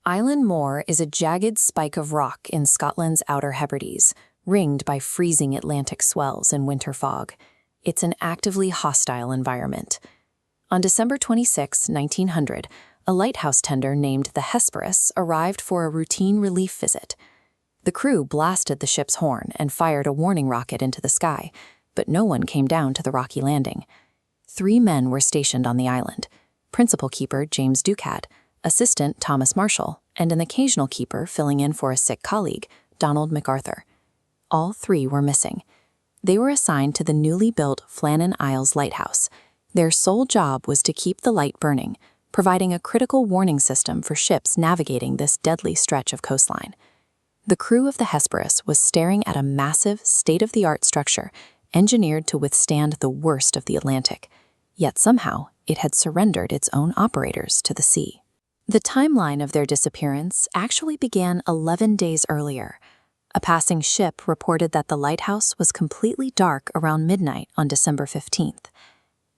Eilean Mor is a jagged spike of rock in Scotland's Outer Hebrides, ringed by freezing Atlantic swells and winter fog. It's an actively hostile environment. On December 26, 1900, a lighthouse tender named the Hesperus arrived for a routine relief visit. The crew blasted the ship's horn and fired a warning rocket into the sky, but no one came down to the rocky landing. 3 men were stationed on the island: principal keeper James Ducat, assistant Thomas Marshall, and an occasional keeper filling in for a sick colleague, Donald McArthur. All 3 were missing. They were assigned to the newly built Flannan Isles lighthouse. Their sole job was to keep the light burning, providing a critical warning system for ships navigating this deadly stretch of coastline. The crew of the Hesperus was staring at a massive, state-of-the-art structure engineered to withstand the worst of the Atlantic, yet somehow it had surrendered its own operators to the sea. The timeline of their disappearance actually began 11 days earlier. A passing ship reported that the lighthouse was completely dark around midnight on December 15th.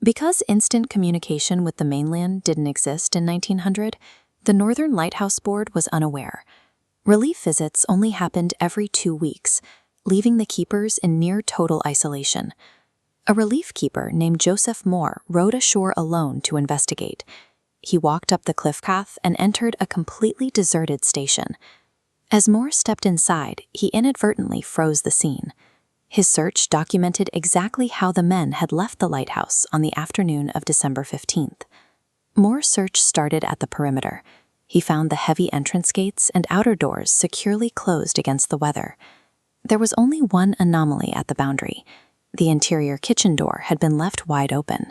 Because instant communication with the mainland didn't exist in 1900, the Northern Lighthouse Board was unaware. Relief visits only happened every 2 weeks, leaving the keepers in near-total isolation. A relief keeper named Joseph Moore rowed ashore alone to investigate. He walked up the cliff path and entered a completely deserted station. As Moore stepped inside, he inadvertently froze the scene. His search documented exactly how the men had left the lighthouse on the afternoon of December 15th. Moore's search started at the perimeter. He found the heavy entrance gates and outer doors securely closed against the weather. There was only one anomaly at the boundary. The interior kitchen door had been left wide open.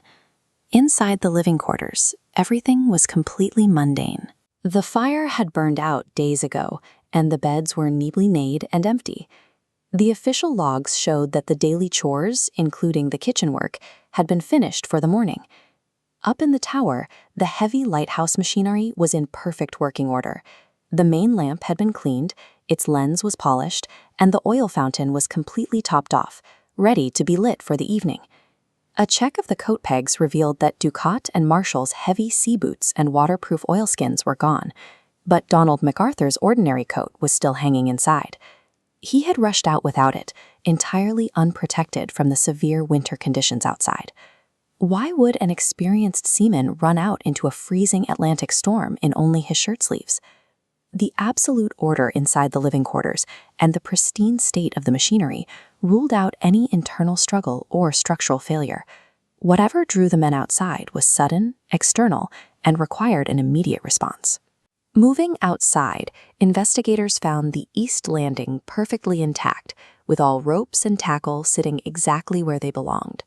Inside the living quarters, everything was completely mundane. The fire had burned out days ago, and the beds were neatly made and empty. The official logs showed that the daily chores, including the kitchen work, had been finished for the morning. Up in the tower, the heavy lighthouse machinery was in perfect working order. The main lamp had been cleaned, its lens was polished, and the oil fountain was completely topped off, ready to be lit for the evening. A check of the coat pegs revealed that Ducat and Marshall's heavy sea boots and waterproof oilskins were gone, but Donald McArthur's ordinary coat was still hanging inside. He had rushed out without it, entirely unprotected from the severe winter conditions outside. Why would an experienced seaman run out into a freezing Atlantic storm in only his shirt sleeves? The absolute order inside the living quarters and the pristine state of the machinery ruled out any internal struggle or structural failure. Whatever drew the men outside was sudden, external, and required an immediate response. Moving outside, investigators found the east landing perfectly intact, with all ropes and tackle sitting exactly where they belonged.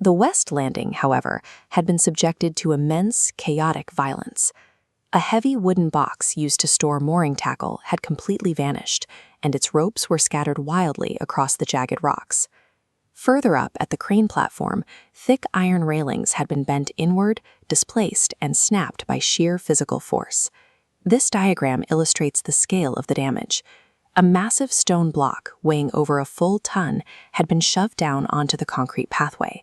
The west landing, however, had been subjected to immense, chaotic violence. A heavy wooden box used to store mooring tackle had completely vanished, and its ropes were scattered wildly across the jagged rocks. Further up at the crane platform, thick iron railings had been bent inward, displaced, and snapped by sheer physical force. This diagram illustrates the scale of the damage. A massive stone block weighing over a full ton had been shoved down onto the concrete pathway.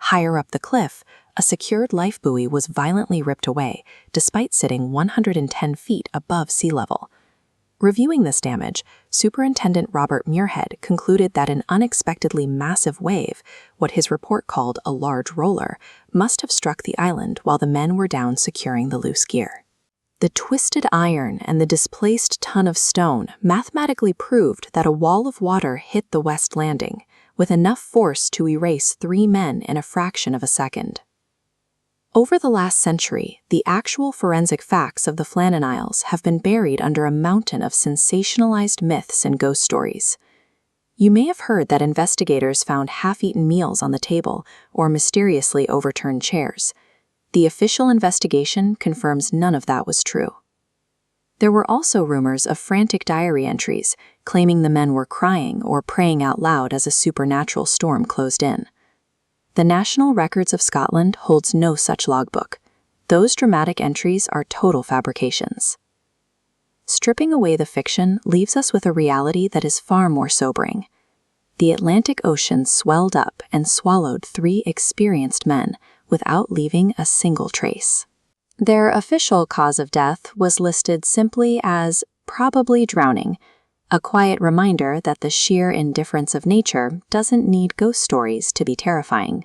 Higher up the cliff, a secured life buoy was violently ripped away, despite sitting 110 feet above sea level. Reviewing this damage, Superintendent Robert Muirhead concluded that an unexpectedly massive wave, what his report called a large roller, must have struck the island while the men were down securing the loose gear. The twisted iron and the displaced ton of stone mathematically proved that a wall of water hit the west landing, with enough force to erase 3 men in a fraction of a second. Over the last century, the actual forensic facts of the Flannan Isles have been buried under a mountain of sensationalized myths and ghost stories. You may have heard that investigators found half-eaten meals on the table or mysteriously overturned chairs. The official investigation confirms none of that was true. There were also rumors of frantic diary entries claiming the men were crying or praying out loud as a supernatural storm closed in. The National Records of Scotland holds no such logbook. Those dramatic entries are total fabrications. Stripping away the fiction leaves us with a reality that is far more sobering. The Atlantic Ocean swelled up and swallowed 3 experienced men without leaving a single trace. Their official cause of death was listed simply as probably drowning, a quiet reminder that the sheer indifference of nature doesn't need ghost stories to be terrifying.